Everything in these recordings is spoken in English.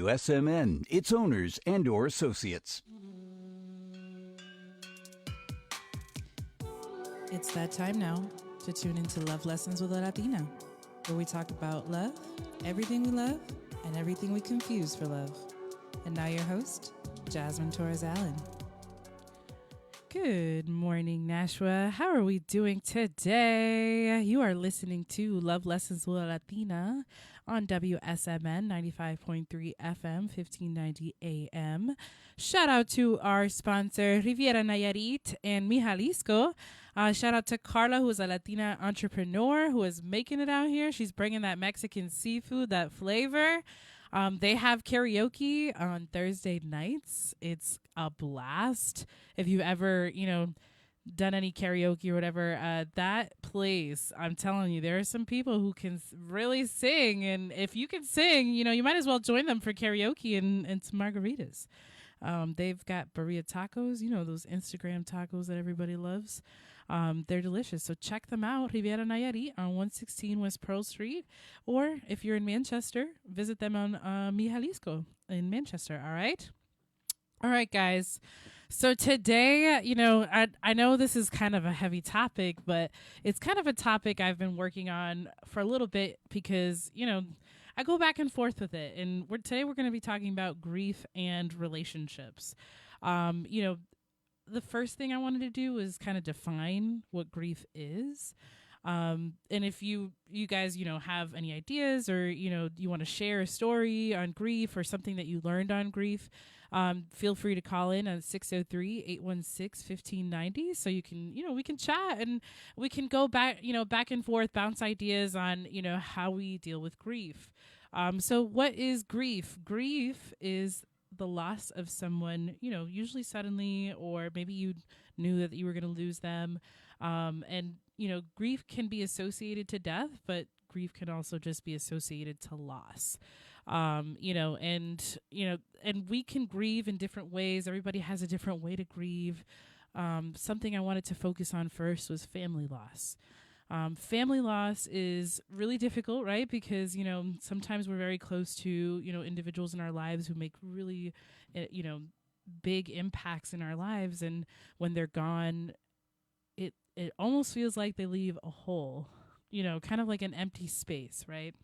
WSMN, its owners and/or associates. It's that time now to tune into Love Lessons with a Latina, where we talk about love, everything we love, and everything we confuse for love. And now your host, Jasmine Torres-Allen. Good morning, Nashua. How are we doing today? You are listening to Love Lessons with a Latina on WSMN 95.3 FM, 1590 AM. Shout out to our sponsor, Riviera Nayarit and Mi Jalisco. Shout out to Carla, who is a Latina entrepreneur who is making it out here. She's bringing that Mexican seafood, that flavor. They have karaoke on Thursday nights. It's a blast. If you've ever, done any karaoke or whatever, that place, I'm telling you, there are some people who can really sing. And if you can sing, you might as well join them for karaoke and some margaritas. They've got burrito tacos, those Instagram tacos that everybody loves. They're delicious. So check them out. Riviera Nayarit on 116 West Pearl Street. Or if you're in Manchester, visit them on Mi Jalisco in Manchester. All right. All right, guys. So today, I know this is kind of a heavy topic, but it's kind of a topic I've been working on for a little bit because, I go back and forth with it. And today we're going to be talking about grief and relationships. The first thing I wanted to do is kind of define what grief is. And if you guys, have any ideas or, you want to share a story on grief or something that you learned on grief, feel free to call in on 603-816-1590. So you can, we can chat and we can go back, back and forth, bounce ideas on, how we deal with grief. So what is grief? Grief is the loss of someone, usually suddenly, or maybe you knew that you were going to lose them. And grief can be associated to death, but grief can also just be associated to loss. And we can grieve in different ways. Everybody has a different way to grieve. Something I wanted to focus on first was family loss. Family loss is really difficult, right? Because, sometimes we're very close to, individuals in our lives who make really, big impacts in our lives. And when they're gone, it almost feels like they leave a hole, kind of like an empty space, right?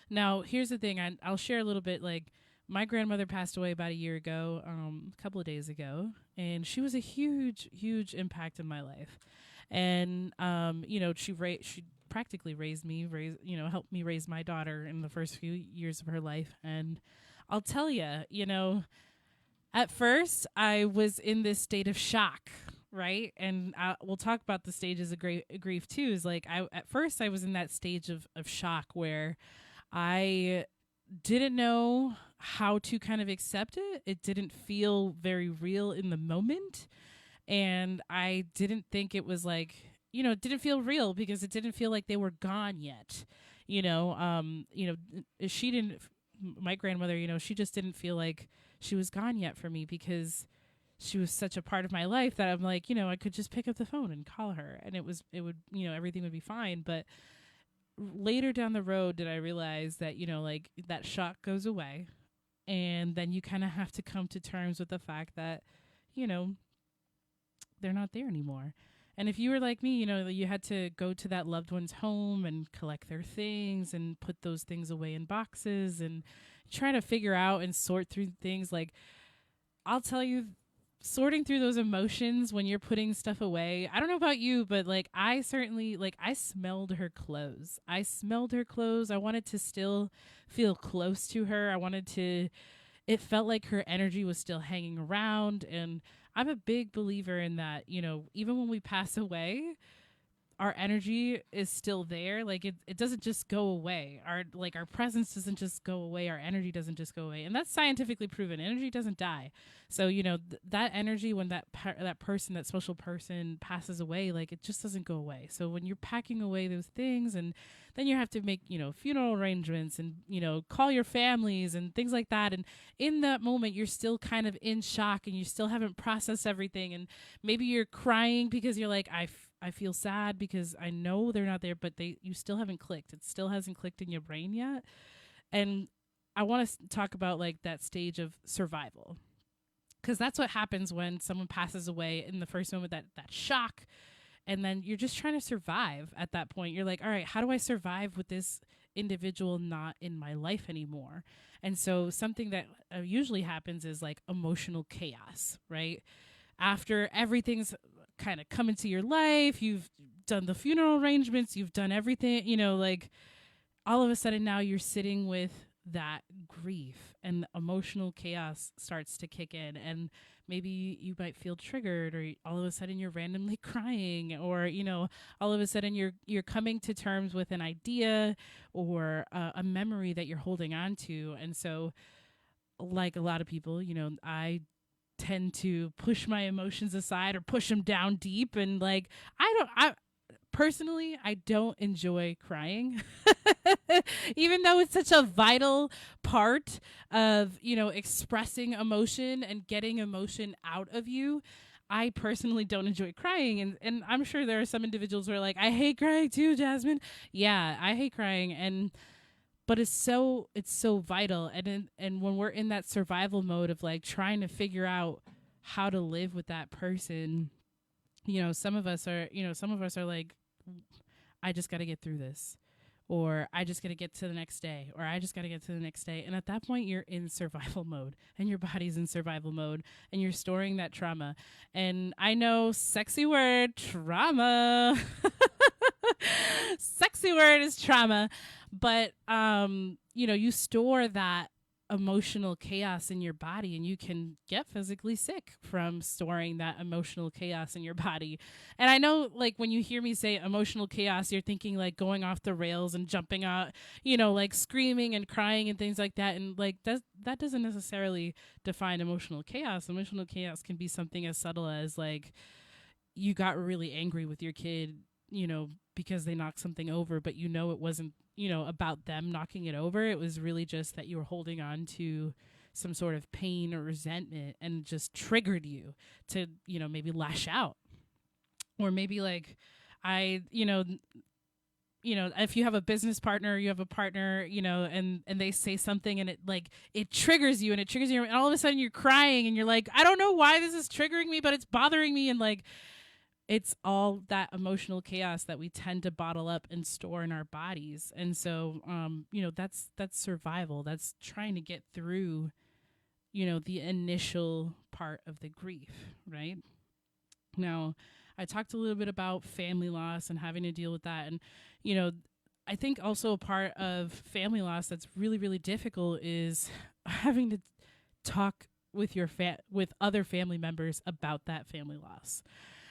Now, here's the thing. I'll share a little bit. Like, my grandmother passed away about a year ago, a couple of days ago, and she was a huge, huge impact in my life. And, she practically raised me, helped me raise my daughter in the first few years of her life. And I'll tell you, at first I was in this state of shock, right? And we'll talk about the stages of grief too. Is like, at first I was in that stage of shock where I didn't know how to kind of accept it. It didn't feel very real in the moment. And I didn't think it was like, it didn't feel real because it didn't feel like they were gone yet. She didn't, my grandmother, she just didn't feel like she was gone yet for me because she was such a part of my life that I'm like, I could just pick up the phone and call her and it would, everything would be fine. But later down the road did I realize that, like that shock goes away and then you kind of have to come to terms with the fact that, they're not there anymore. And if you were like me, you had to go to that loved one's home and collect their things and put those things away in boxes and try to figure out and sort through things. Like, I'll tell you, sorting through those emotions when you're putting stuff away. I don't know about you, but like, I certainly, like, I smelled her clothes. I wanted to still feel close to her. It felt like her energy was still hanging around. And I'm a big believer in that, even when we pass away, our energy is still there. Like it doesn't just go away. Our presence doesn't just go away. Our energy doesn't just go away. And that's scientifically proven. Energy doesn't die. So, that energy, when that person, that special person passes away, like it just doesn't go away. So when you're packing away those things and then you have to make, funeral arrangements and, call your families and things like that. And in that moment, you're still kind of in shock and you still haven't processed everything. And maybe you're crying because you're like, I feel sad because I know they're not there, but you still haven't clicked. It still hasn't clicked in your brain yet. And I want to talk about like that stage of survival, because that's what happens when someone passes away. In the first moment, that shock, and then you're just trying to survive at that point. You're like, all right, how do I survive with this individual not in my life anymore? And so something that usually happens is like emotional chaos, right? After everything's kind of come into your life, you've done the funeral arrangements, you've done everything, like all of a sudden now you're sitting with that grief, and the emotional chaos starts to kick in, and maybe you might feel triggered, or all of a sudden you're randomly crying, or all of a sudden you're coming to terms with an idea or a memory that you're holding on to. And so, like a lot of people, I tend to push my emotions aside or push them down deep, and like I personally, I don't enjoy crying. Even though it's such a vital part of, expressing emotion and getting emotion out of you, I personally don't enjoy crying. And I'm sure there are some individuals who are like, I hate crying too, Jasmine. Yeah, I hate crying. But it's so vital. And when we're in that survival mode of like trying to figure out how to live with that person, some of us are like, I just got to get through this, or I just got to get to the next day, or I just got to get to the next day. And at that point, you're in survival mode, and your body's in survival mode, and you're storing that trauma. And I know, sexy word, trauma. Sexy word is trauma. But, you store that emotional chaos in your body, and you can get physically sick from storing that emotional chaos in your body. And I know, like, when you hear me say emotional chaos, you're thinking like going off the rails and jumping out, like screaming and crying and things like that. And like that doesn't necessarily define emotional chaos. Emotional chaos can be something as subtle as like you got really angry with your kid, because they knocked something over, but it wasn't, about them knocking it over. It was really just that you were holding on to some sort of pain or resentment, and just triggered you to, maybe lash out. Or maybe like if you have a business partner, you have a partner, and they say something, and it triggers you, and all of a sudden you're crying, and you're like, I don't know why this is triggering me, but it's bothering me. And like, it's all that emotional chaos that we tend to bottle up and store in our bodies. And so, that's survival. That's trying to get through, the initial part of the grief, right? Now, I talked a little bit about family loss and having to deal with that. And, I think also a part of family loss that's really, really difficult is having to talk with with other family members about that family loss.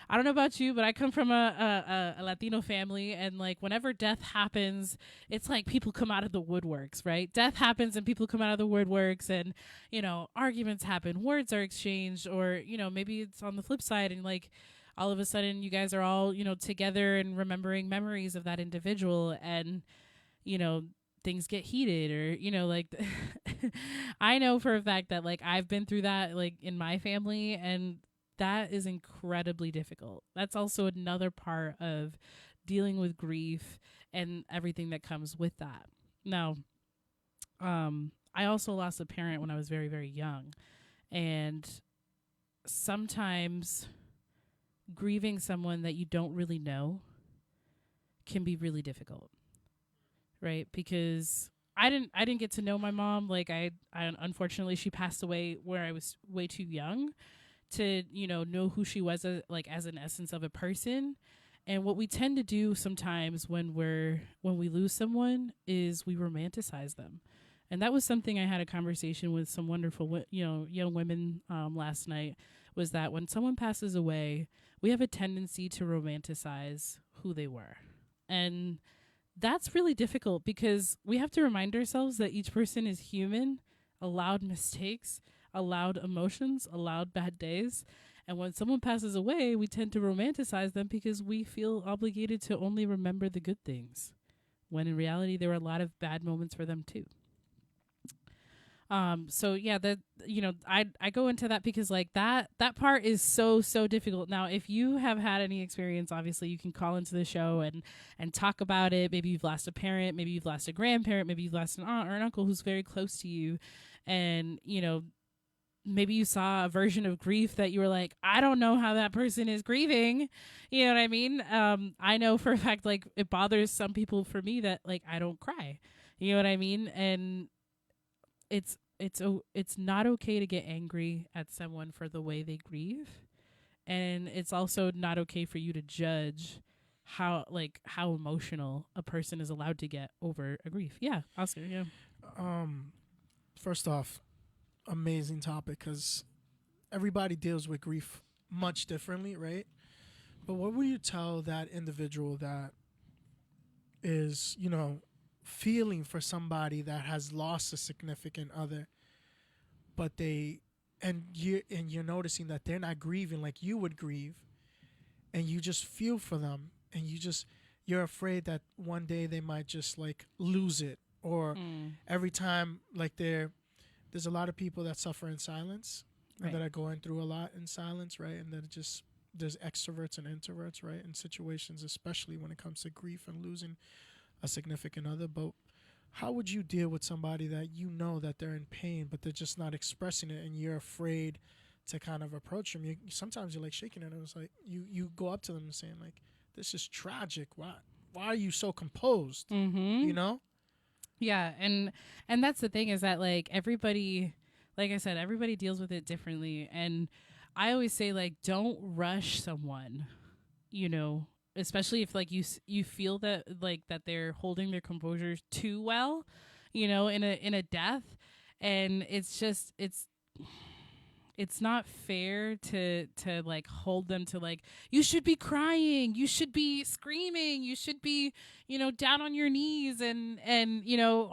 I don't know about you, but I come from a Latino family, and like whenever death happens, it's like people come out of the woodworks, right? Death happens and people come out of the woodworks, and arguments happen, words are exchanged, or maybe it's on the flip side, and like all of a sudden you guys are all together and remembering memories of that individual, and things get heated, or like I know for a fact that like I've been through that like in my family, and that is incredibly difficult. That's also another part of dealing with grief and everything that comes with that. Now, I also lost a parent when I was very, very young. And sometimes grieving someone that you don't really know can be really difficult, right? Because I didn't get to know my mom. Like I unfortunately, she passed away where I was way too young to know who she was as an essence of a person. And what we tend to do sometimes when we lose someone is we romanticize them. And that was something I had a conversation with some wonderful young women last night, was that when someone passes away, we have a tendency to romanticize who they were. And that's really difficult, because we have to remind ourselves that each person is human, allowed mistakes, allowed emotions, allowed bad days. And when someone passes away, we tend to romanticize them because we feel obligated to only remember the good things, when in reality there were a lot of bad moments for them too. So yeah, that, I go into that because like that part is so difficult. Now, if you have had any experience, obviously you can call into the show and talk about it. Maybe you've lost a parent, maybe you've lost a grandparent, maybe you've lost an aunt or an uncle who's very close to you, and maybe you saw a version of grief that you were like, I don't know how that person is grieving. You know what I mean? I know for a fact, like, it bothers some people for me that, like, I don't cry. You know what I mean? And it's not okay to get angry at someone for the way they grieve. And it's also not okay for you to judge how emotional a person is allowed to get over a grief. Yeah, Oscar, yeah. First off, amazing topic because everybody deals with grief much differently, right? But what would you tell that individual that is, feeling for somebody that has lost a significant other, but you're noticing that they're not grieving like you would grieve, and you just feel for them, and you're afraid that one day they might just like lose it, or every time like there's a lot of people that suffer in silence, Right. and that are going through a lot in silence, right? And then there's extroverts and introverts, right? In situations, especially when it comes to grief and losing a significant other. But how would you deal with somebody that that they're in pain, but they're just not expressing it, and you're afraid to kind of approach them? Sometimes you're like shaking it, and it's like you go up to them and saying like, "This is tragic. Why are you so composed?" Mm-hmm. You know? Yeah, and that's the thing, is that like everybody, like I said, everybody deals with it differently, and I always say like don't rush someone, especially if like you feel that like that they're holding their composure too well, in a death, and it's not fair to like hold them to like, you should be crying, you should be screaming, you should be down on your knees and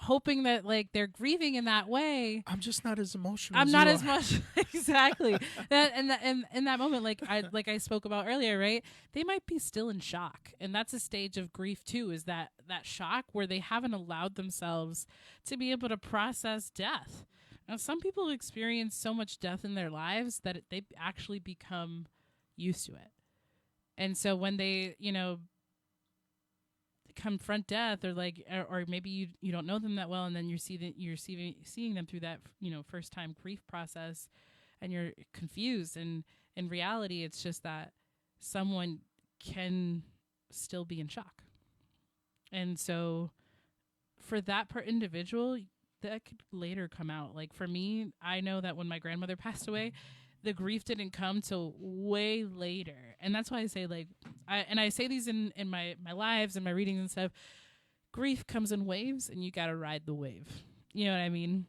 hoping that like they're grieving in that way. I'm just not as emotional. I'm as not you as are. much exactly that, and in that moment, like I spoke about earlier, right? They might be still in shock, and that's a stage of grief too. Is that shock where they haven't allowed themselves to be able to process death. Now, some people experience so much death in their lives that they actually become used to it, and so when they confront death, or like, or maybe you don't know them that well, and then seeing them through that first time grief process, and you're confused, and in reality it's just that someone can still be in shock. And so for that per individual, that could later come out. Like for me, I know that when my grandmother passed away, the grief didn't come till way later. And that's why I say like, I say these in my lives and my readings and stuff, grief comes in waves and you got to ride the wave. You know what I mean?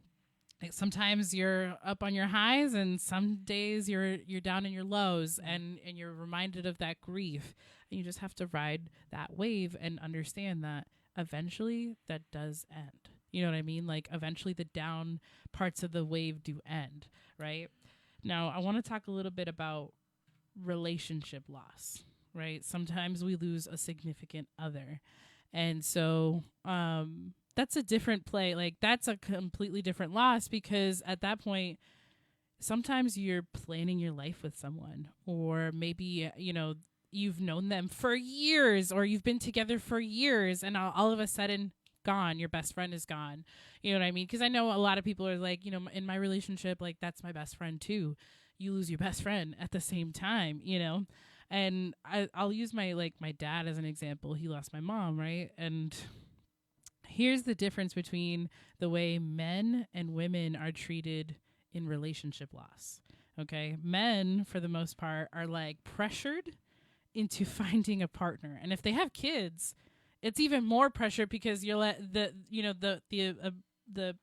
Like sometimes you're up on your highs, and some days you're down in your lows, and you're reminded of that grief, and you just have to ride that wave and understand that eventually that does end. You know what I mean? Like eventually the down parts of the wave do end, right? Now, I want to talk a little bit about relationship loss, right? Sometimes we lose a significant other. And so that's a different play. Like that's a completely different loss, because at that point, sometimes you're planning your life with someone, or maybe, you've known them for years, or you've been together for years, and all of a sudden, gone, your best friend is gone. You know what I mean? Because I know a lot of people are like, in my relationship, like that's my best friend too. You lose your best friend at the same time, and I'll use my dad as an example. He lost my mom, right? And here's the difference between the way men and women are treated in relationship loss. Okay, men for the most part are like pressured into finding a partner, and if they have kids, it's even more pressure, because you're the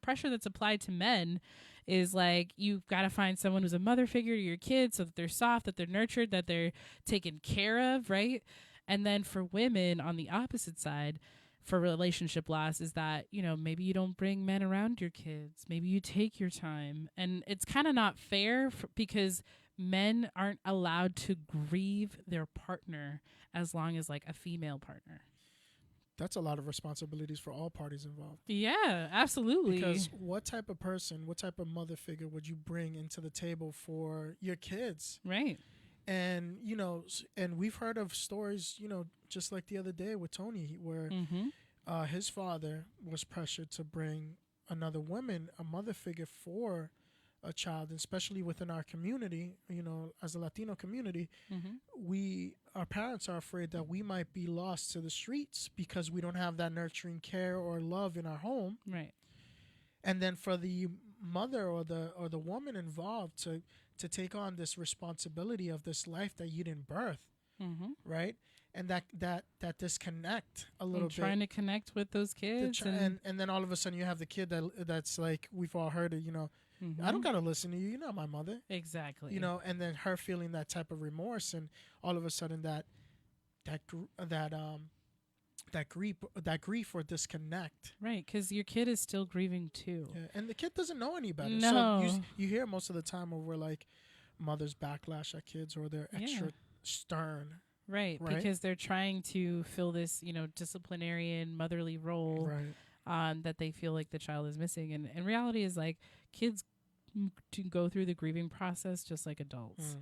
pressure that's applied to men is like, you've got to find someone who's a mother figure to your kids, so that they're soft, that they're nurtured, that they're taken care of, right? And then for women on the opposite side, for relationship loss, is that maybe you don't bring men around your kids, maybe you take your time, and it's kind of not fair because men aren't allowed to grieve their partner as long as like a female partner. that's a lot of responsibilities for all parties involved. Yeah, absolutely. Because what type of person, what type of mother figure would you bring into the table for your kids? Right. And, you know, and we've heard of stories, you know, just like the other day with Tony, where his father was pressured to bring another woman, a mother figure for a child, especially within our community, you know, as a Latino community, our parents are afraid that we might be lost to the streets because we don't have that nurturing care or love in our home. Right. And then for the mother or the woman involved to take on this responsibility of this life that you didn't birth, right? And that disconnect a little bit. Trying to connect with those kids. And then all of a sudden you have the kid that's like, we've all heard it, you know, I don't got to listen to you. You're not my mother. Exactly. You know, and then her feeling that type of remorse, and all of a sudden that grief or disconnect. Right, because your kid is still grieving too. Yeah, and the kid doesn't know any better. No. So you hear most of the time over like mothers backlash at kids, or they're extra stern. Right, because they're trying to fill this, you know, disciplinarian motherly role that they feel like the child is missing. And reality is like kids to go through the grieving process just like adults.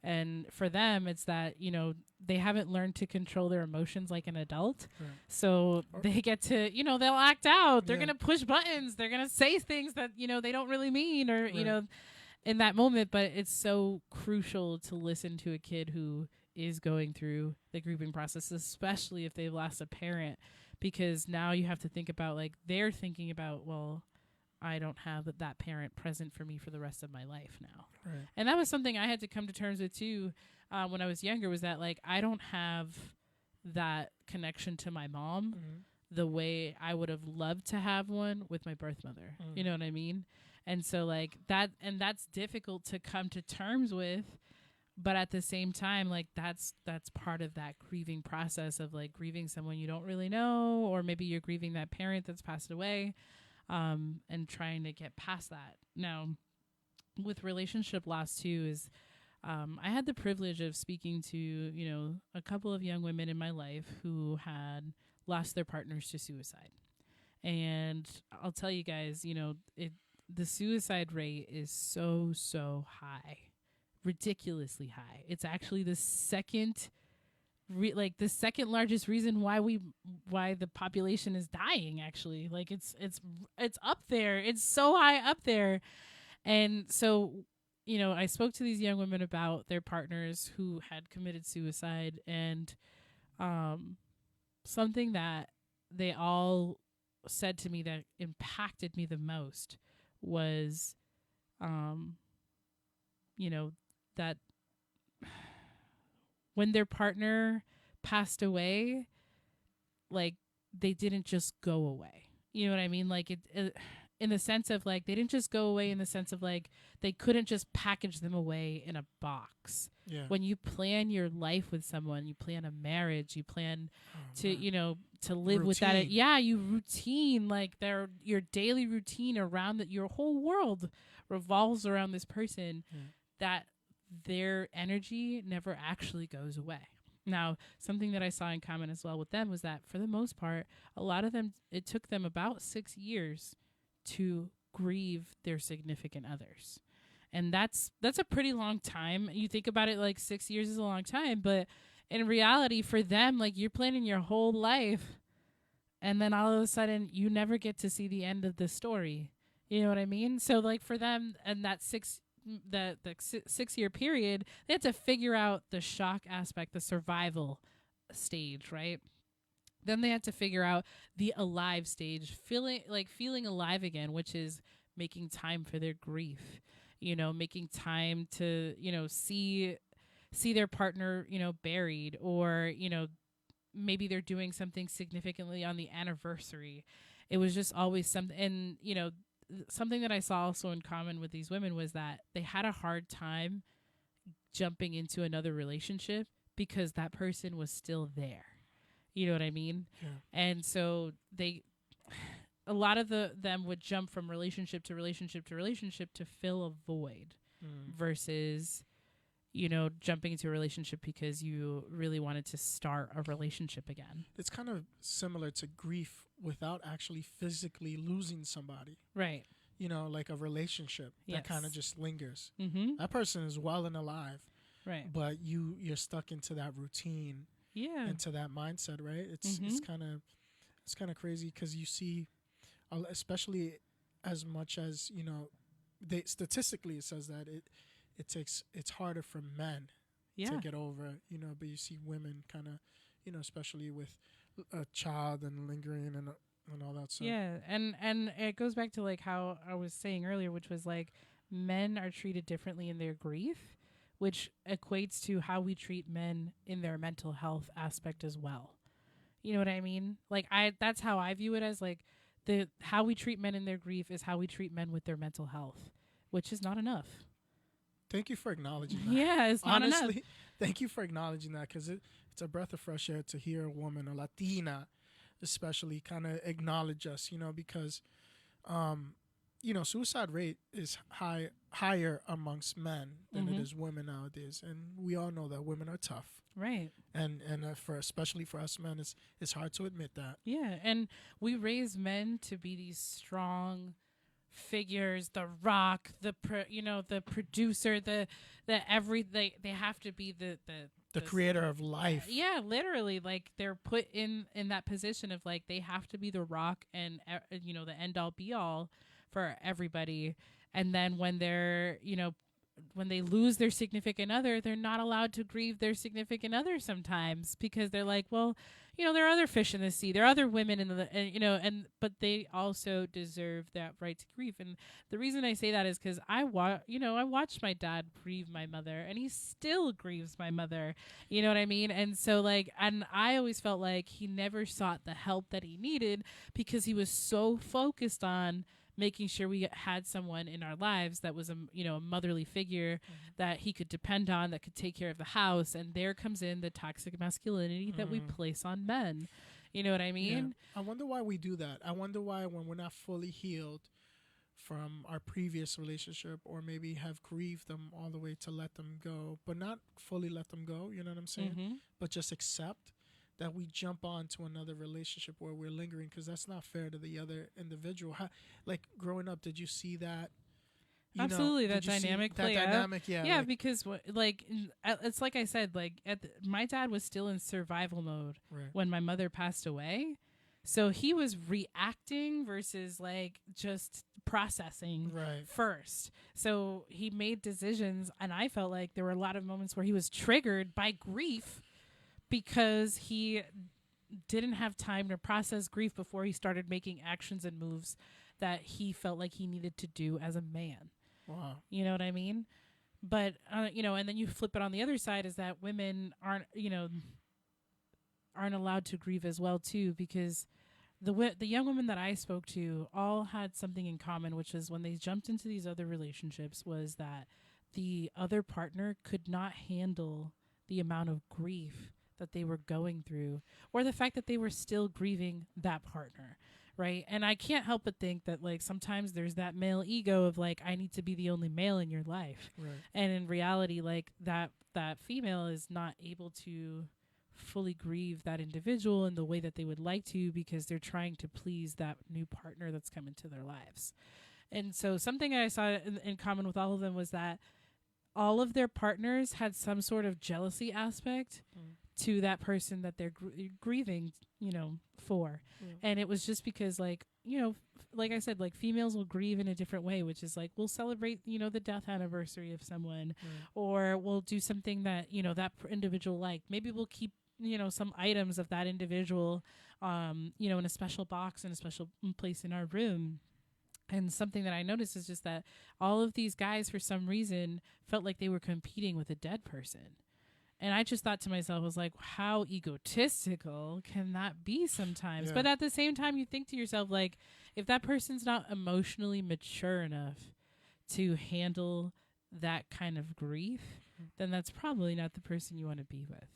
And for them, it's that, you know, they haven't learned to control their emotions like an adult. So they get to, you know, they'll act out. They're going to push buttons. They're going to say things that, you know, they don't really mean or, you know, in that moment. But it's so crucial to listen to a kid who is going through the grieving process, especially if they've lost a parent, because now you have to think about, like, they're thinking about, well, I don't have that parent present for me for the rest of my life now. Right. And that was something I had to come to terms with too when I was younger, was that, like, I don't have that connection to my mom the way I would have loved to have one with my birth mother. You know what I mean? And so, like, that's difficult to come to terms with. But at the same time, like, that's part of that grieving process of, like, grieving someone you don't really know, or maybe you're grieving that parent that's passed away. And trying to get past that. Now, with relationship loss too, is I had the privilege of speaking to, you know, a couple of young women in my life who had lost their partners to suicide. And I'll tell you guys, you know, the suicide rate is so high, ridiculously high. It's actually the second the second largest reason why the population is dying, actually. Like, it's up there. It's so high up there. And so, you know, I spoke to these young women about their partners who had committed suicide, and something that they all said to me that impacted me the most was, you know, that when their partner passed away, like, they didn't just go away. You know what I mean? Like, it in the sense of, like, they didn't just go away in the sense of, like, they couldn't just package them away in a box. Yeah. When you plan your life with someone, you plan a marriage, you plan you know, to live routine. With that. Yeah, you routine, like, your daily routine around that. Your whole world revolves around this person that their energy never actually goes away. Now, something that I saw in common as well with them was that, for the most part, a lot of them, it took them about 6 years to grieve their significant others. And that's a pretty long time. You think about it, like, 6 years is a long time, but in reality, for them, like, you're planning your whole life, and then all of a sudden you never get to see the end of the story. You know what I mean? So, like, for them, and that 6 year period, they had to figure out the shock aspect, the survival stage, right? Then they had to figure out the alive stage, feeling alive again, which is making time for their grief, you know, making time to, you know, see their partner, you know, buried, or, you know, maybe they're doing something significantly on the anniversary. It was just always something. And, you know, something that I saw also in common with these women was that they had a hard time jumping into another relationship because that person was still there. You know what I mean? Yeah. And so a lot of them would jump from relationship to relationship to relationship to fill a void versus, jumping into a relationship because you really wanted to start a relationship again. It's kind of similar to grief without actually physically losing somebody. Right. Like a relationship that kind of just lingers. Mm-hmm. That person is well and alive. Right. But you're stuck into that routine. Yeah. Into that mindset, right? It's kind of crazy because you see, especially as much as they statistically it says that it's harder for men to get over, but you see women kind of, especially with a child and lingering and all that stuff. Yeah, and it goes back to like how I was saying earlier, which was like men are treated differently in their grief, which equates to how we treat men in their mental health aspect as well. You know what I mean? Like that's how I view it, as like how we treat men in their grief is how we treat men with their mental health, which is not enough. Thank you for acknowledging that. Yeah, it's not enough. Honestly, thank you for acknowledging that, because it's a breath of fresh air to hear a woman, a Latina especially, kind of acknowledge us, because, suicide rate is higher amongst men than it is women nowadays. And we all know that women are tough. Right. And especially for us men, it's hard to admit that. Yeah, and we raise men to be these strong figures, the rock, the producer, the everything. They have to be the creator of life. Yeah, literally, like they're put in that position of like they have to be the rock and the end all be all for everybody. And then when they're when they lose their significant other, they're not allowed to grieve their significant other sometimes, because they're like, well, there are other fish in the sea. There are other women in the, but they also deserve that right to grieve. And the reason I say that is because I watched my dad grieve my mother, and he still grieves my mother. You know what I mean? And so and I always felt like he never sought the help that he needed because he was so focused on making sure we had someone in our lives that was a motherly figure that he could depend on, that could take care of the house. And there comes in the toxic masculinity that we place on men. You know what I mean? Yeah. I wonder why we do that. I wonder why, when we're not fully healed from our previous relationship, or maybe have grieved them all the way to let them go, but not fully let them go, you know what I'm saying? But just accept that we jump on to another relationship where we're lingering, because that's not fair to the other individual. Like growing up, did you see that? Absolutely, that dynamic play out. Yeah, because it's like I said, like my dad was still in survival mode when my mother passed away, so he was reacting versus like just processing first. So he made decisions, and I felt like there were a lot of moments where he was triggered by grief, because he didn't have time to process grief before he started making actions and moves that he felt like he needed to do as a man. Wow. You know what I mean? But, and then you flip it on the other side, is that women aren't allowed to grieve as well, too, because the young women that I spoke to all had something in common, which is when they jumped into these other relationships, was that the other partner could not handle the amount of grief that they were going through, or the fact that they were still grieving that partner, right? And I can't help but think that like sometimes there's that male ego of like, I need to be the only male in your life, and in reality, like that female is not able to fully grieve that individual in the way that they would like to, because they're trying to please that new partner that's come into their lives. And so something I saw in common with all of them was that all of their partners had some sort of jealousy aspect to that person that they're grieving, for. And it was just because like I said, like females will grieve in a different way, which is like, we'll celebrate, the death anniversary of someone, or we'll do something that, that individual liked. Maybe we'll keep, some items of that individual, in a special box, in a special place in our room. And something that I noticed is just that all of these guys, for some reason, felt like they were competing with a dead person. And I just thought to myself, I was like, how egotistical can that be sometimes? But at the same time, you think to yourself, like, if that person's not emotionally mature enough to handle that kind of grief, then that's probably not the person you want to be with.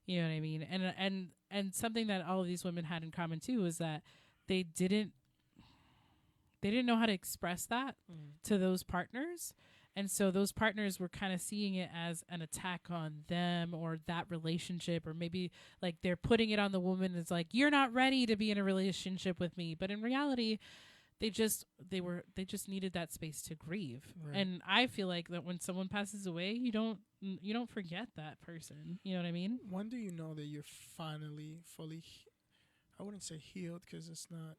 You know what I mean? And something that all of these women had in common too was that they didn't know how to express that to those partners. And so those partners were kind of seeing it as an attack on them or that relationship, or maybe like they're putting it on the woman. It's like, you're not ready to be in a relationship with me. But in reality, they just needed that space to grieve. Right. And I feel like that when someone passes away, you don't forget that person. You know what I mean? When do you know that you're finally fully, I wouldn't say healed, because it's not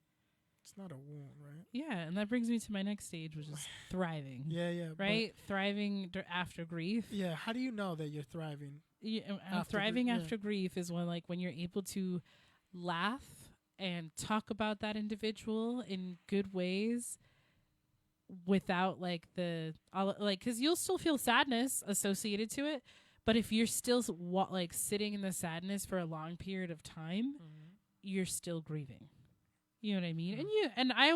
a wound, right? Yeah, and that brings me to my next stage, which is thriving. Yeah. Right? Thriving after grief. Yeah, how do you know that you're thriving? Thriving after grief is when you're able to laugh and talk about that individual in good ways without because you'll still feel sadness associated to it, but if you're still sitting in the sadness for a long period of time, you're still grieving. You know what I mean? And I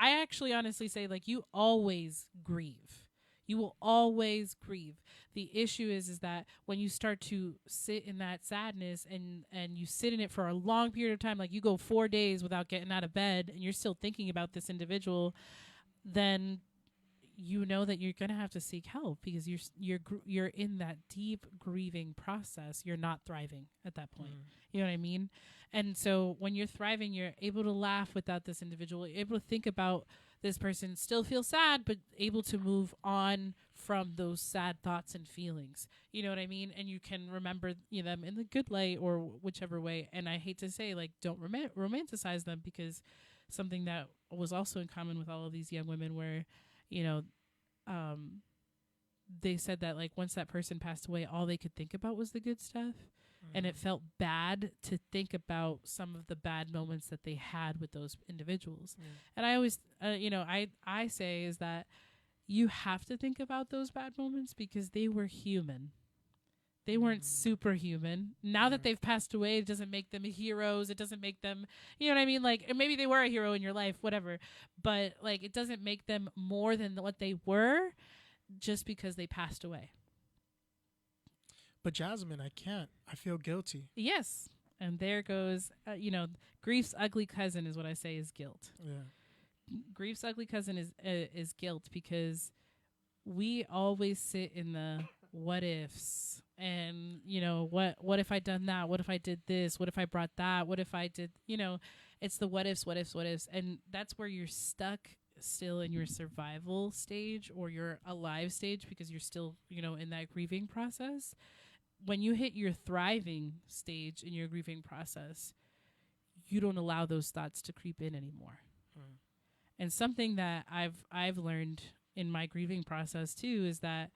actually honestly say, like, you always grieve. You will always grieve. The issue is that when you start to sit in that sadness and you sit in it for a long period of time, like you go 4 days without getting out of bed and you're still thinking about this individual, then you know that you're going to have to seek help, because you're in that deep grieving process. You're not thriving at that point. You know what I mean? And so when you're thriving, you're able to laugh without this individual, you're able to think about this person, still feel sad, but able to move on from those sad thoughts and feelings. You know what I mean? And you can remember them in the good light or whichever way. And I hate to say, like, don't romanticize them, because something that was also in common with all of these young women where, they said that, like, once that person passed away, all they could think about was the good stuff. And it felt bad to think about some of the bad moments that they had with those individuals. And I always, I say is that you have to think about those bad moments because they were human. They weren't superhuman. Now that they've passed away, it doesn't make them heroes. It doesn't make them, you know what I mean? Like, maybe they were a hero in your life, whatever. But, like, it doesn't make them more than what they were just because they passed away. But Jasmine, I can't. I feel guilty. Yes. And there goes, grief's ugly cousin is what I say is guilt. Yeah. Grief's ugly cousin is guilt, because we always sit in the what ifs and, what if I done that? What if I did this? What if I brought that? What if I did, it's the what ifs. And that's where you're stuck still in your survival stage or your alive stage, because you're still, in that grieving process. When you hit your thriving stage in your grieving process, you don't allow those thoughts to creep in anymore. And something that I've learned in my grieving process too is that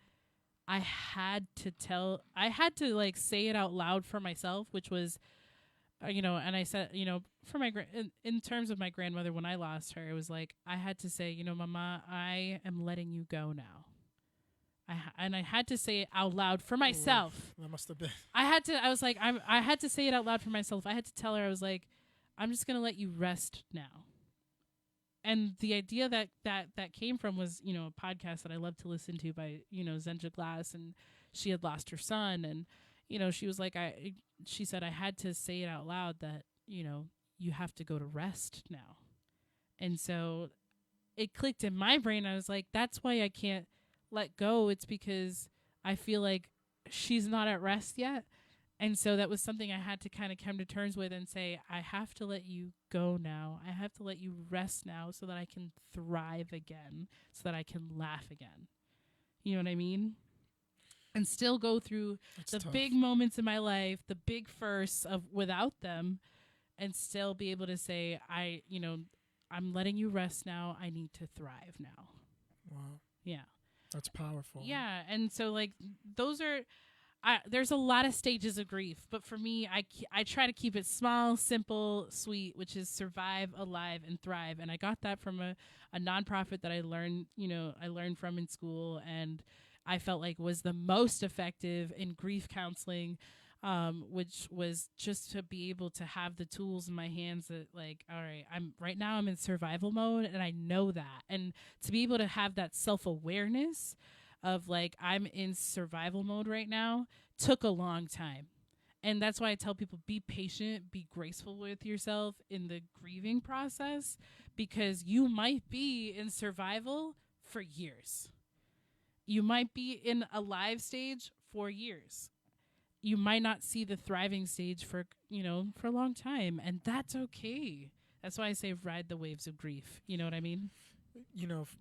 I had to like say it out loud for myself, which was, and I said, for in terms of my grandmother, when I lost her, it was like, I had to say, Mama, I am letting you go now. I had to say it out loud for myself. That must have been. I had to say it out loud for myself. I had to tell her, I was like, I'm just going to let you rest now. And the idea that came from was, a podcast that I love to listen to by, Zenja Glass, and she had lost her son. And, she was like, she said, I had to say it out loud that, you have to go to rest now. And so it clicked in my brain. I was like, that's why I can't let go. It's because I feel like she's not at rest yet. And so that was something I had to kind of come to terms with and say, I have to let you go now. I have to let you rest now so that I can thrive again, so that I can laugh again. You know what I mean? And still go through the big moments in my life, the big firsts of without them, and still be able to say, I'm letting you rest now. I need to thrive now. Wow. Yeah. That's powerful. Yeah. And so, like, those are, there's a lot of stages of grief, but for me, I try to keep it small, simple, sweet, which is survive, alive, and thrive. And I got that from a nonprofit that I learned from in school, and I felt like was the most effective in grief counseling, which was just to be able to have the tools in my hands that, like, all right, I'm in survival mode, and I know that. And to be able to have that self-awareness of, like, I'm in survival mode right now took a long time. And that's why I tell people, be patient, be graceful with yourself in the grieving process, because you might be in survival for years. You might be in a live stage for years. You might not see the thriving stage for, for a long time. And that's okay. That's why I say ride the waves of grief. You know what I mean?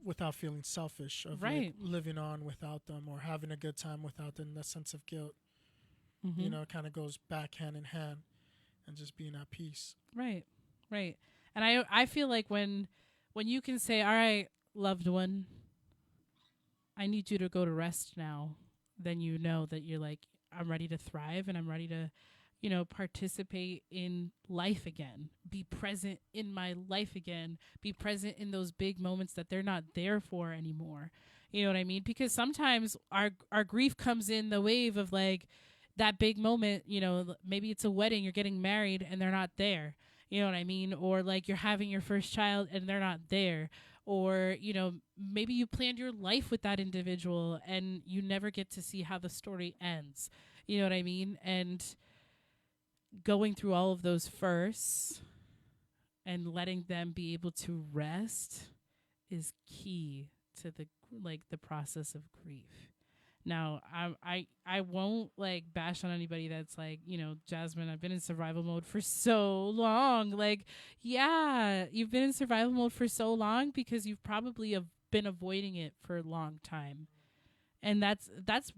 Without feeling selfish of right. living on without them or having a good time without them, that sense of guilt, it kind of goes back hand in hand and just being at peace. Right. Right. And I feel like when you can say, all right, loved one, I need you to go to rest now, then you know that you're like, I'm ready to thrive and I'm ready to, participate in life again, be present in my life again, be present in those big moments that they're not there for anymore. You know what I mean? Because sometimes our grief comes in the wave of like that big moment, maybe it's a wedding, you're getting married and they're not there. You know what I mean? Or like you're having your first child and they're not there. Or, maybe you planned your life with that individual and you never get to see how the story ends. You know what I mean? And going through all of those firsts and letting them be able to rest is key to the process of grief. Now, I won't like bash on anybody that's like, Jasmine, I've been in survival mode for so long. Like, yeah, you've been in survival mode for so long because you've probably been avoiding it for a long time. And that's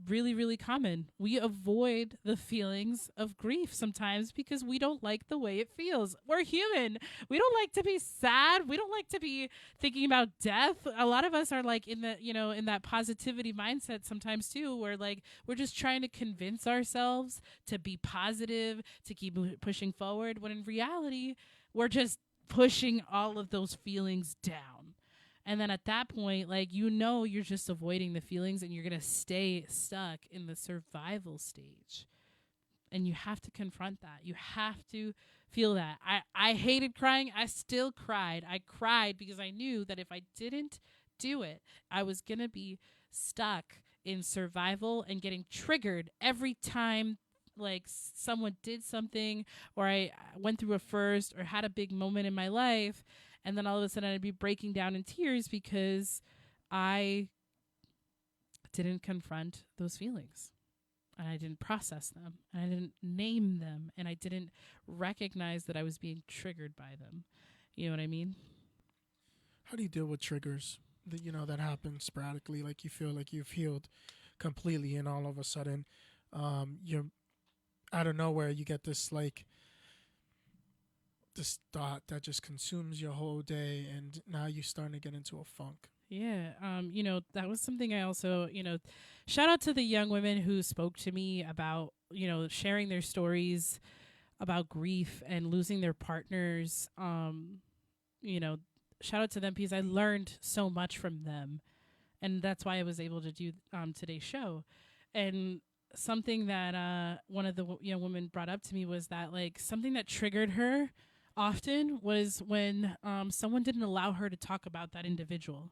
really, really common. We avoid the feelings of grief sometimes because we don't like the way it feels. We're human. We don't like to be sad. We don't like to be thinking about death. A lot of us are like in the, in that positivity mindset sometimes too, where like we're just trying to convince ourselves to be positive, to keep pushing forward, when in reality, we're just pushing all of those feelings down. And then at that point, like, you're just avoiding the feelings and you're going to stay stuck in the survival stage. And you have to confront that. You have to feel that. I hated crying. I still cried. I cried because I knew that if I didn't do it, I was going to be stuck in survival and getting triggered every time like someone did something or I went through a first or had a big moment in my life. And then all of a sudden I'd be breaking down in tears because I didn't confront those feelings and I didn't process them and I didn't name them and I didn't recognize that I was being triggered by them. You know what I mean? How do you deal with triggers that happen sporadically? Like you feel like you've healed completely and all of a sudden you're out of nowhere, you get this thought that just consumes your whole day and now you're starting to get into a funk. Yeah. That was something I also, shout out to the young women who spoke to me about, sharing their stories about grief and losing their partners. Shout out to them because I learned so much from them. And that's why I was able to do today's show. And something that one of the young women brought up to me was that like something that triggered her often was when someone didn't allow her to talk about that individual.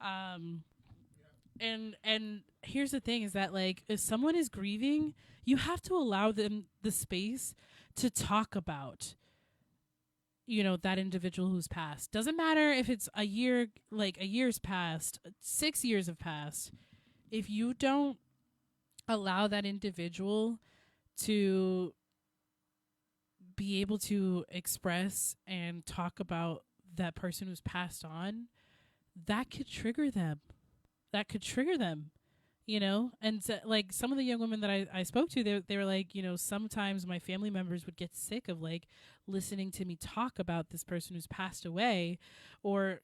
And here's the thing is that like if someone is grieving, you have to allow them the space to talk about that individual who's passed. Doesn't matter if it's a year's passed, 6 years have passed. If you don't allow that individual to be able to express and talk about that person who's passed on, that could trigger them. And so, like some of the young women that I spoke to, they were like, sometimes my family members would get sick of like listening to me talk about this person who's passed away, or,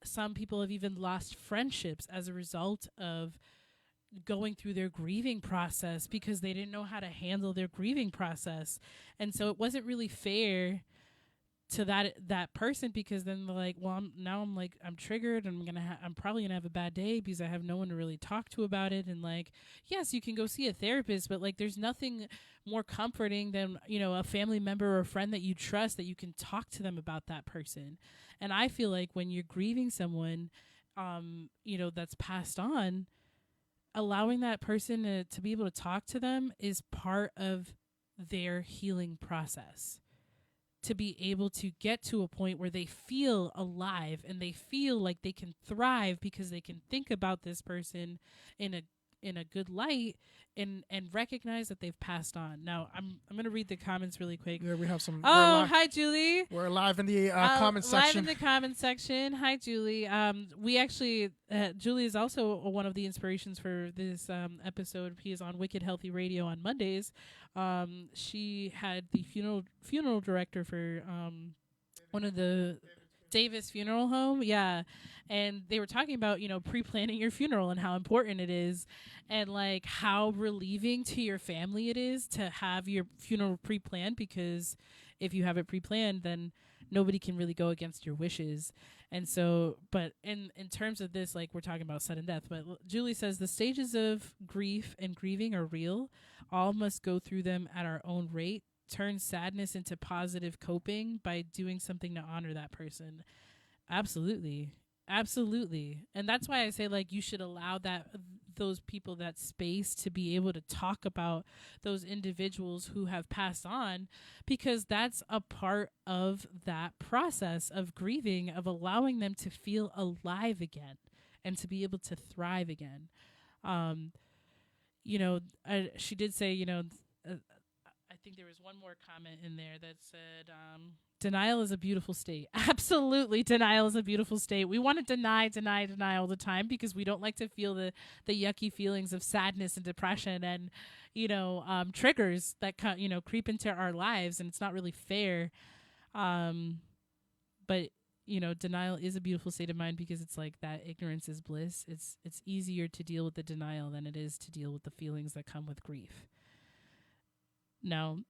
some people have even lost friendships as a result of going through their grieving process because they didn't know how to handle their grieving process. And so it wasn't really fair to that person because then they're like, well, I'm triggered and I'm probably gonna have a bad day because I have no one to really talk to about it. And like, yes, you can go see a therapist, but like there's nothing more comforting than, a family member or a friend that you trust that you can talk to them about that person. And I feel like when you're grieving someone, that's passed on, allowing that person to be able to talk to them is part of their healing process. to be able to get to a point where they feel alive and they feel like they can thrive because they can think about this person in a good light and recognize that they've passed on. Now I'm going to read the comments really quick. Yeah, we have some. Hi Julie. We're live in the comment section. Live in the comment section. Hi Julie. We actually Julie is also one of the inspirations for this episode. He is on Wicked Healthy Radio on Mondays. She had the funeral director for one of the Davis Funeral Home, yeah, and they were talking about pre-planning your funeral and how important it is, and like how relieving to your family it is to have your funeral pre-planned, because if you have it pre-planned, then nobody can really go against your wishes. And so, but in terms of this, like we're talking about sudden death, but Julie says the stages of grief and grieving are real. All must go through them at our own rate. Turn sadness into positive coping by doing something to honor that person. Absolutely. And that's why I say, like, you should allow those people that space to be able to talk about those individuals who have passed on, because that's a part of that process of grieving, of allowing them to feel alive again and to be able to thrive again. She did say, I think there was one more comment in there that said, denial is a beautiful state. Absolutely. Denial is a beautiful state. We want to deny all the time because we don't like to feel the yucky feelings of sadness and depression and, triggers that, creep into our lives, and it's not really fair. But, denial is a beautiful state of mind because it's like that ignorance is bliss. It's easier to deal with the denial than it is to deal with the feelings that come with grief. Now,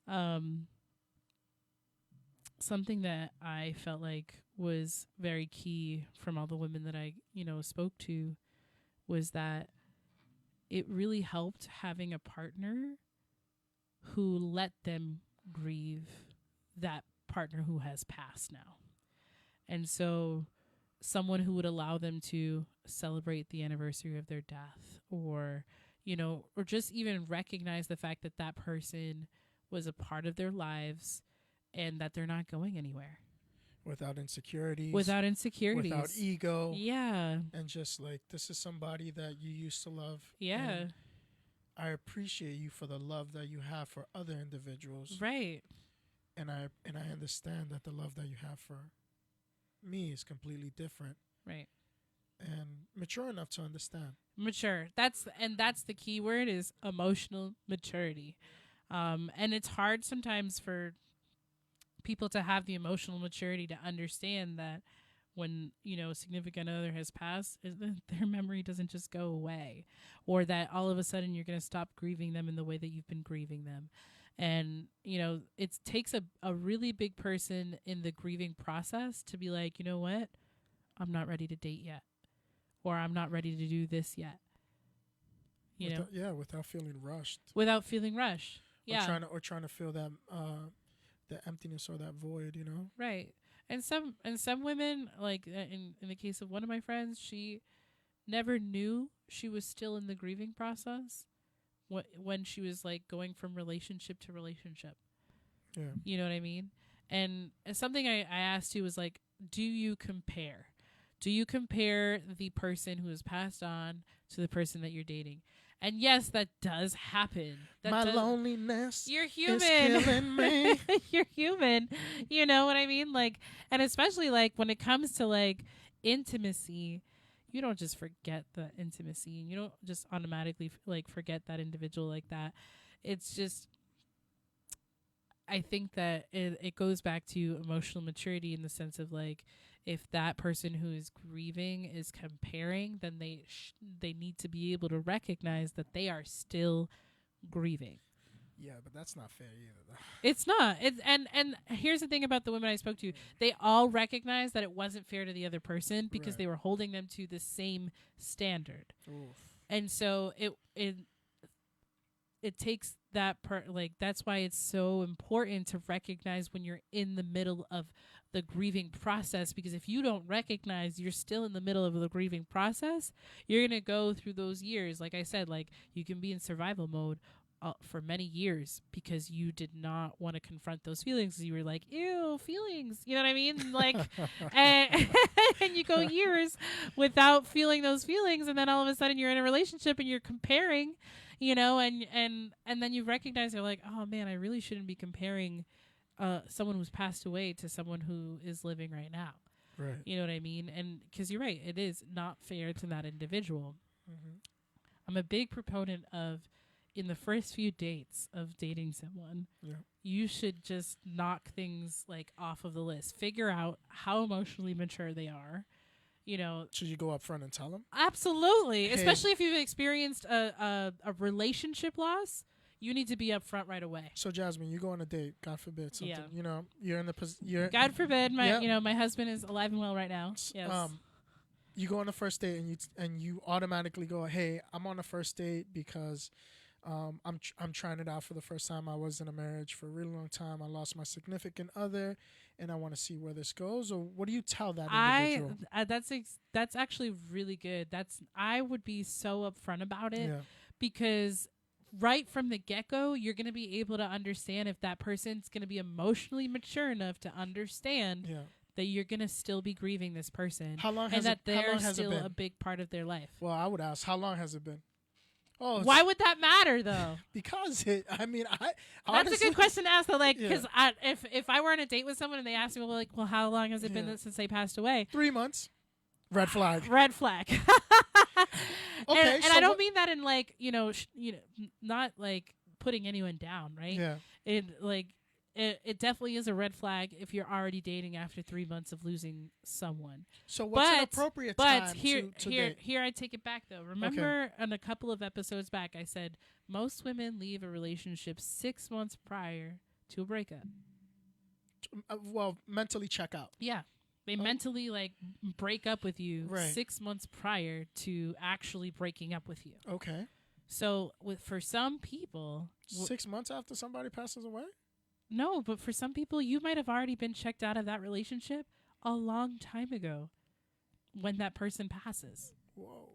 something that I felt like was very key from all the women that I, spoke to was that it really helped having a partner who let them grieve that partner who has passed now. And so someone who would allow them to celebrate the anniversary of their death, or just even recognize the fact that that person was a part of their lives and that they're not going anywhere. Without insecurities. Without ego. Yeah. And just like, this is somebody that you used to love. Yeah. And I appreciate you for the love that you have for other individuals. Right. And I understand that the love that you have for me is completely different. Right. And mature enough to understand. Mature. That's the key word, is emotional maturity. And it's hard sometimes for people to have the emotional maturity to understand that when, a significant other has passed, their memory doesn't just go away, or that all of a sudden you're going to stop grieving them in the way that you've been grieving them. And, it takes a really big person in the grieving process to be like, you know what? I'm not ready to date yet, or I'm not ready to do this yet. Without feeling rushed. Yeah. Or trying to fill that the emptiness or that void, Right. And some women, like in the case of one of my friends, she never knew she was still in the grieving process when she was like going from relationship to relationship. Yeah. You know what I mean? And something I asked you was like, do you compare? Do you compare the person who has passed on to the person that you're dating? And yes, that does happen. Loneliness. You're human. Is killing me. You're human. You know what I mean? Like, and especially like when it comes to like intimacy, you don't just forget the intimacy, and you don't just automatically like forget that individual like that. It's just, I think that it goes back to emotional maturity in the sense of like, if that person who is grieving is comparing, then they need to be able to recognize that they are still grieving. Yeah, but that's not fair either. It's not. And here's the thing about the women I spoke to. They all recognized that it wasn't fair to the other person because they were holding them to the same standard. Oof. And so it takes that part, like, that's why it's so important to recognize when you're in the middle of the grieving process, because if you don't recognize you're still in the middle of the grieving process, you're going to go through those years. Like I said, like, you can be in survival mode for many years because you did not want to confront those feelings. You were like, ew, feelings. You know what I mean? Like, and, and you go years without feeling those feelings. And then all of a sudden you're in a relationship and you're comparing, you know, and then you recognize you're like, oh man, I really shouldn't be comparing someone who's passed away to someone who is living right now. Right. You know what I mean? And because you're right, it is not fair to that individual. Mm-hmm. I'm a big proponent of, in the first few dates of dating someone, you should just knock things like off of the list. Figure out how emotionally mature they are. You know, should you go up front and tell them? Absolutely, hey. Especially if you've experienced a relationship loss. You need to be up front right away. So Jasmine, you go on a date, God forbid something. You know, you're in the God forbid, my husband is alive and well right now. Yes. You go on the first date and you automatically go, hey, I'm on the first date because I'm trying it out for the first time. I was in a marriage for a really long time. I lost my significant other, and I want to see where this goes. Or what do you tell that individual? That's actually really good. I would be so upfront about it because right from the get-go, you're going to be able to understand if that person's going to be emotionally mature enough to understand that you're going to still be grieving this person. How long has and that they're still still a big part of their life. Well, I would ask, how long has it been? Oh, why would that matter though? Because that's a good question to ask though. Like, because if I were on a date with someone and they asked me, well, how long has it been since they passed away? 3 months. Red flag. Red flag. Okay, and I don't mean that in like not like putting anyone down, right? Yeah. It definitely is a red flag if you're already dating after 3 months of losing someone. So what's an appropriate time to date? Here I take it back though. Remember on a couple of episodes back I said most women leave a relationship 6 months prior to a breakup. Well, mentally check out. Yeah. They mentally like break up with you 6 months prior to actually breaking up with you. Okay. So for some people 6 months after somebody passes away? No, but for some people, you might have already been checked out of that relationship a long time ago when that person passes. Whoa.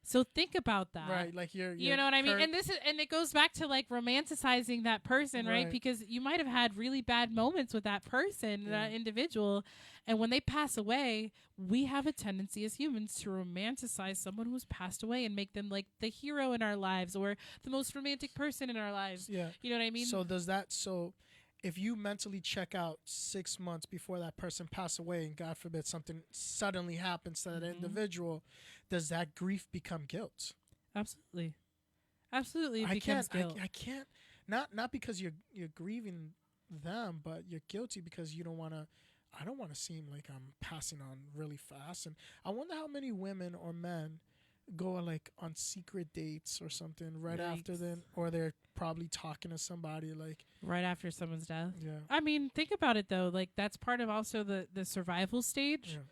So think about that. Right, like you're you know what I mean? And it goes back to like romanticizing that person, right? Because you might have had really bad moments with that person, that individual, and when they pass away, we have a tendency as humans to romanticize someone who's passed away and make them like the hero in our lives or the most romantic person in our lives. Yeah. You know what I mean? So if you mentally check out 6 months before that person passed away and God forbid something suddenly happens to that individual, does that grief become guilt? Absolutely. It becomes guilt. I can't not because you're grieving them, but you're guilty because you don't want to. I don't want to seem like I'm passing on really fast. And I wonder how many women or men go like on secret dates or something after then, or they're probably talking to somebody like right after someone's death. Yeah. I mean, think about it though. Like that's part of also the survival stage. Yeah.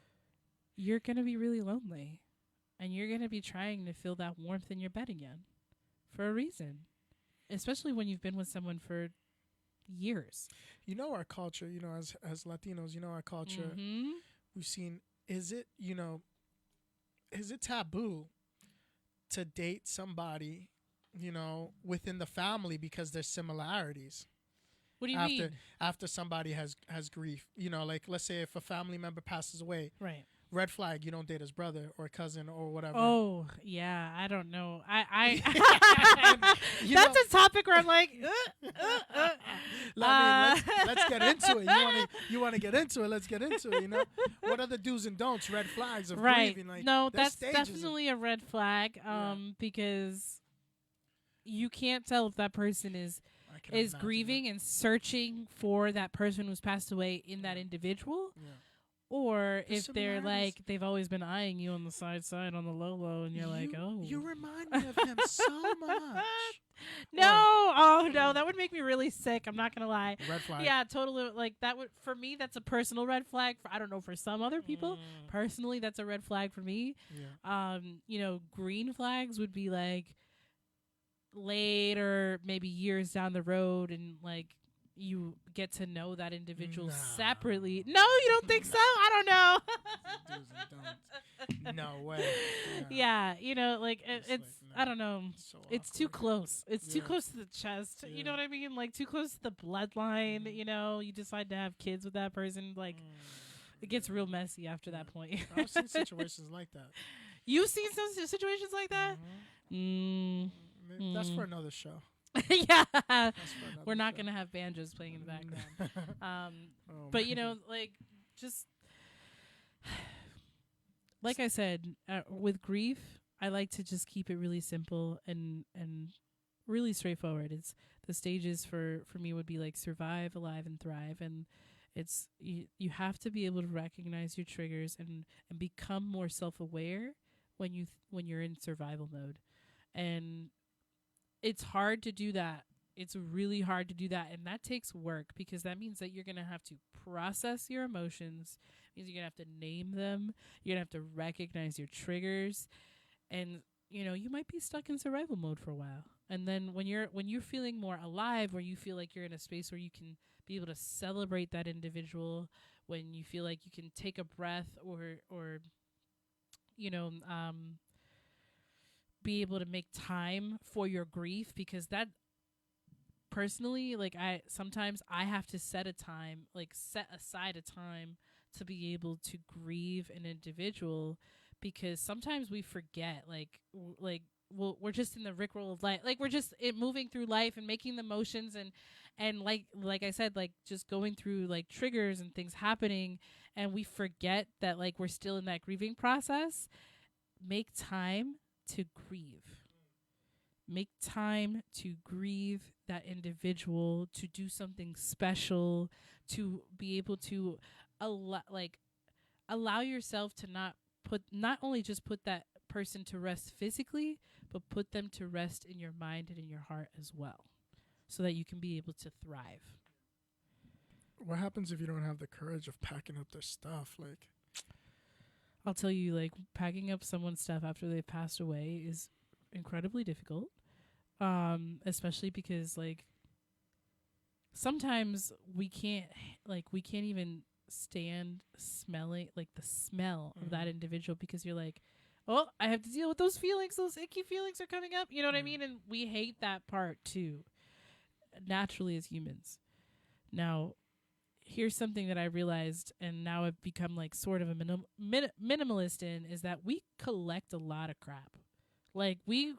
You're going to be really lonely and you're going to be trying to feel that warmth in your bed again for a reason, especially when you've been with someone for years. You know, our culture, you know, as Latinos, you know, our culture, we've seen, is it taboo to date somebody, you know, within the family because there's similarities? What do you mean? After somebody has grief, you know, like let's say if a family member passes away, right? Red flag, you don't date his brother or cousin or whatever. Oh, yeah, I don't know. That's a topic where I'm like, let's get into it. You want to get into it? Let's get into it. You know, what are the do's and don'ts? Red flags of grieving. Like, no, that's definitely a red flag. Because you can't tell if that person is grieving and searching for that person who's passed away in that individual. Yeah. Or if they're like, they've always been eyeing you on the side on the low, and you're like, oh. You remind me of him so much. No, that would make me really sick. I'm not going to lie. Red flag. Yeah, totally. Like, that would, for me, that's a personal red flag. I don't know, for some other people. Personally, that's a red flag for me. Yeah. You know, green flags would be like later, maybe years down the road, and like, you get to know that individual Nah. separately. No, you don't think so? I don't know. Do's and don'ts. No way. Yeah, you know, like it's like, no. I don't know. So It's too awkward. close. It's too Yeah. close to the chest. You know Yeah. what I mean? Like too close to the bloodline. You know, you decide to have kids with that person. Like it gets real messy after that point. I've seen situations like that. You've seen some situations like that? Maybe that's for another show. Yeah. That's for another We're not show. going to have banjos playing in the background. Oh, But, you man. know, like, just like I said, with grief, I like to just keep it really simple and really straightforward. It's the stages for me would be like survive, alive, and thrive. And it's you have to be able to recognize your triggers and become more self-aware when you're in survival mode. And it's hard to do that. It's really hard to do that, and that takes work because that means that you're going to have to process your emotions. It means you're going to have to name them. You're going to have to recognize your triggers, and you know, you might be stuck in survival mode for a while. And then when you're feeling more alive, where you feel like you're in a space where you can be able to celebrate that individual, when you feel like you can take a breath or you know, be able to make time for your grief, because that personally, like sometimes I have to set aside a time to be able to grieve an individual, because sometimes we forget, we're just in the rickroll of life, like we're just moving through life and making the motions and like I said, like just going through like triggers and things happening, and we forget that like we're still in that grieving process. Make time to grieve. Make time to grieve that individual, to do something special, to be able to allow yourself to not only just put that person to rest physically, but put them to rest in your mind and in your heart as well, so that you can be able to thrive. What happens if you don't have the courage of packing up their stuff? Like, I'll tell you, like, packing up someone's stuff after they've passed away is incredibly difficult. Especially because, like, sometimes we can't even stand smelling, like, the smell of that individual, because you're like, oh, I have to deal with those feelings. Those icky feelings are coming up. You know what I mean? And we hate that part too, naturally, as humans. Now, here's something that I realized, and now I've become like sort of a minimalist in, is that we collect a lot of crap. Like we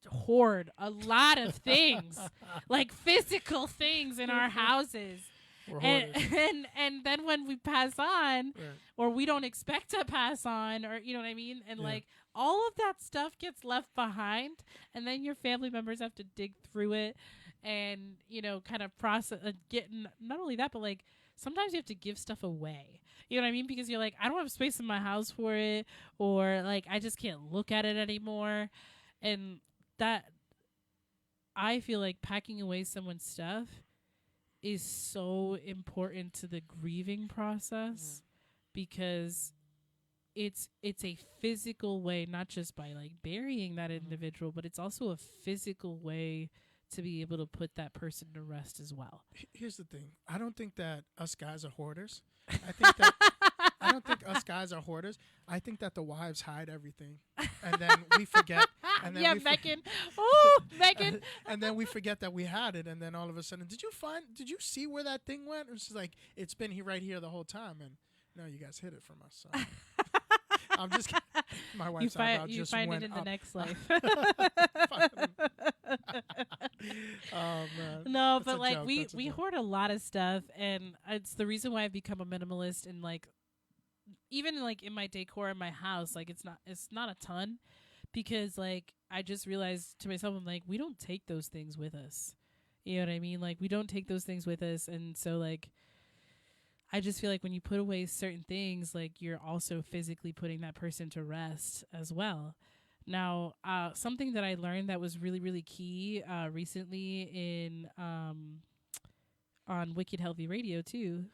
hoard a lot of things, like physical things in our houses. And then when we pass on, or we don't expect to pass on, or you know what I mean, and like all of that stuff gets left behind, and then your family members have to dig through it and, you know, kind of process getting, not only that, but like sometimes you have to give stuff away. You know what I mean? Because you're like, I don't have space in my house for it, or like I just can't look at it anymore. And that, I feel like packing away someone's stuff is so important to the grieving process, because it's a physical way, not just by like burying that individual, but it's also a physical way to be able to put that person to rest as well. Here's the thing. I don't think that us guys are hoarders. I don't think us guys are hoarders. I think that the wives hide everything, and then we forget. And then Megan. Oh, Megan. And then we forget that we had it, and then all of a sudden, did you see where that thing went? It's just like, it's been right here the whole time, and no, you guys hid it from us. So. I'm just kidding. My wife's eyebrow just went up. You find it in the next life. Oh, man. No, That's but a like joke. we hoard a lot of stuff, and it's the reason why I've become a minimalist. And like, even like in my decor in my house, like it's not a ton, because like I just realized to myself, I'm like, we don't take those things with us. You know what I mean? Like we don't take those things with us, and so like, I just feel like when you put away certain things, like you're also physically putting that person to rest as well. Now, something that I learned that was really, really key recently in on Wicked Healthy Radio too,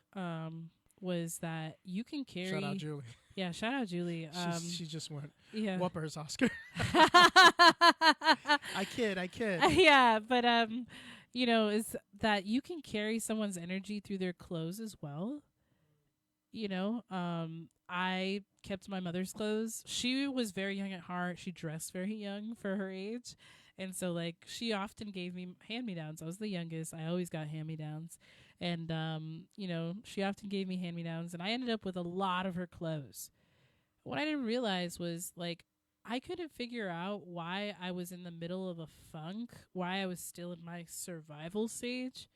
was that you can carry. Shout out Julie. Yeah, shout out Julie. She just went. Yeah. Whoopers, Oscar. I kid. Yeah, but you know, is that you can carry someone's energy through their clothes as well. You know, I kept my mother's clothes. She was very young at heart. She dressed very young for her age. And so, like, she often gave me hand-me-downs. I was the youngest. I always got hand-me-downs. And, you know, she often gave me hand-me-downs. And I ended up with a lot of her clothes. What I didn't realize was, like, I couldn't figure out why I was in the middle of a funk, why I was still in my survival stage.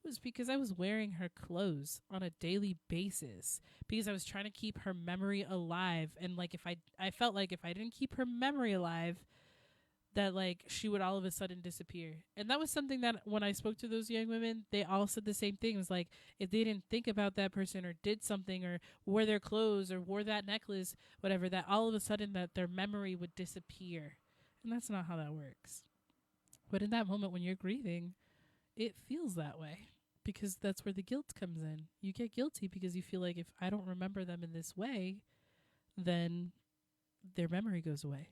Was because I was wearing her clothes on a daily basis because I was trying to keep her memory alive. And like, if I felt like if I didn't keep her memory alive, that like she would all of a sudden disappear. And that was something that when I spoke to those young women, they all said the same thing. It was like, if they didn't think about that person or did something or wore their clothes or wore that necklace, whatever, that all of a sudden that their memory would disappear. And that's not how that works. But in that moment when you're grieving, it feels that way because that's where the guilt comes in. You get guilty because you feel like if I don't remember them in this way, then their memory goes away.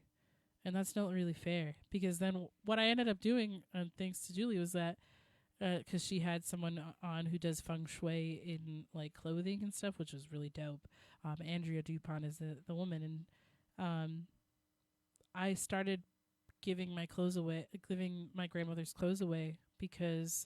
And that's not really fair because then what I ended up doing, thanks to Julie, was that because she had someone on who does feng shui in like clothing and stuff, which was really dope. Andrea Dupont is the woman. And I started giving my grandmother's clothes away because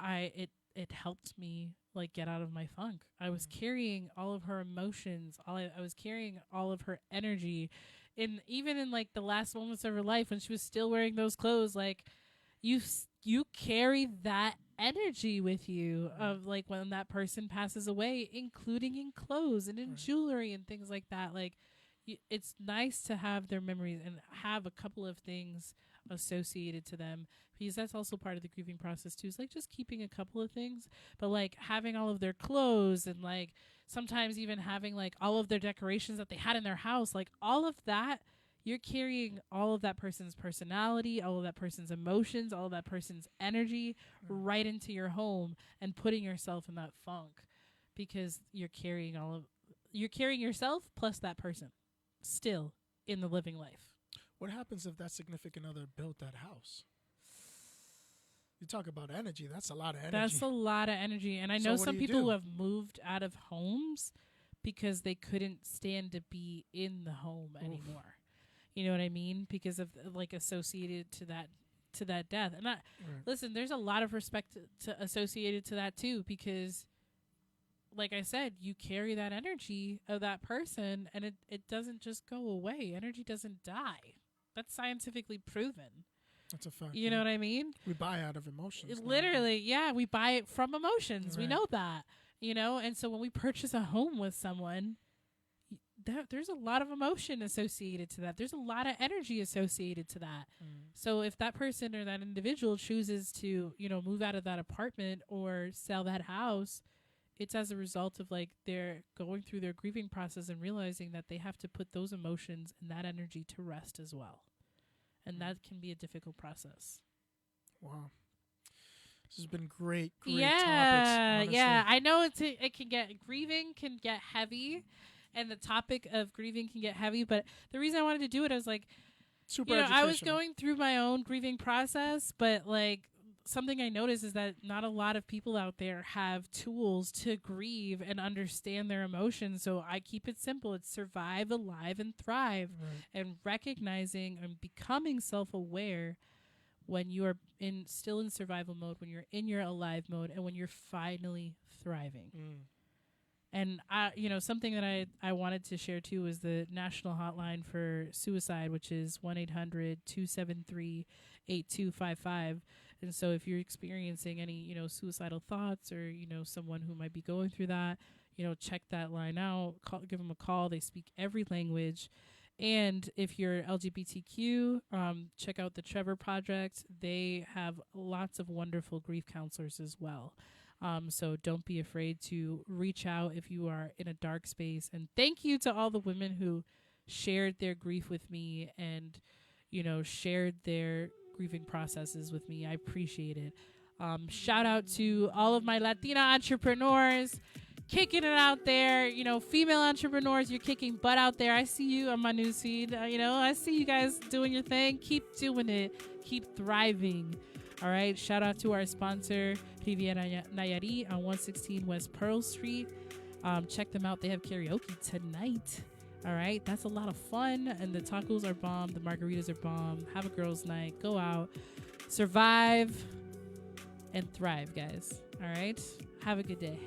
it helped me like get out of my funk. I was carrying all of her emotions. I was carrying all of her energy, and even in like the last moments of her life when she was still wearing those clothes, like you carry that energy with you of like when that person passes away, including in clothes and in jewelry and things like that. Like it's nice to have their memories and have a couple of things associated to them because that's also part of the grieving process too. It's like just keeping a couple of things, but like having all of their clothes and like sometimes even having like all of their decorations that they had in their house, like all of that, you're carrying all of that person's personality, all of that person's emotions, all of that person's energy right into your home and putting yourself in that funk because you're carrying yourself plus that person still in the living life. What happens if that significant other built that house? You talk about energy. That's a lot of energy. That's a lot of energy. And I know some people who have moved out of homes because they couldn't stand to be in the home anymore. You know what I mean? Because of like associated to that death. And listen, there's a lot of respect associated to that too because like I said, you carry that energy of that person and it doesn't just go away. Energy doesn't die. That's scientifically proven. That's a fact. You know what I mean? We buy out of emotions. Literally, yeah. We buy it from emotions. Right. We know that. You know? And so when we purchase a home with someone, there's a lot of emotion associated to that. There's a lot of energy associated to that. So if that person or that individual chooses to, you know, move out of that apartment or sell that house, it's as a result of like they're going through their grieving process and realizing that they have to put those emotions and that energy to rest as well. And that can be a difficult process. Wow. This has been great topics. Yeah. I know grieving can get heavy and the topic of grieving can get heavy, but the reason I wanted to do it, I was like, super I was going through my own grieving process, but like something I noticed is that not a lot of people out there have tools to grieve and understand their emotions. So I keep it simple. It's survive, alive, and thrive. And recognizing and becoming self-aware when you are still in survival mode, when you're in your alive mode, and when you're finally thriving. And something that I wanted to share too is the national hotline for suicide, which is 1-800-273-8255. And so if you're experiencing any, suicidal thoughts or, someone who might be going through that, check that line out, give them a call. They speak every language. And if you're LGBTQ, check out the Trevor Project. They have lots of wonderful grief counselors as well. So don't be afraid to reach out if you are in a dark space. And thank you to all the women who shared their grief with me and, shared their grieving processes with me. I appreciate it. Shout out to all of my Latina entrepreneurs kicking it out there. Female entrepreneurs, you're kicking butt out there. I see you on my newsfeed. I see you guys doing your thing. Keep doing it. Keep thriving. All right. Shout out to our sponsor, Riviera Nayarit on 116 West Pearl Street. Check them out. They have karaoke tonight. All right. That's a lot of fun. And the tacos are bomb. The margaritas are bomb. Have a girls' night. Go out. Survive and thrive, guys. All right. Have a good day.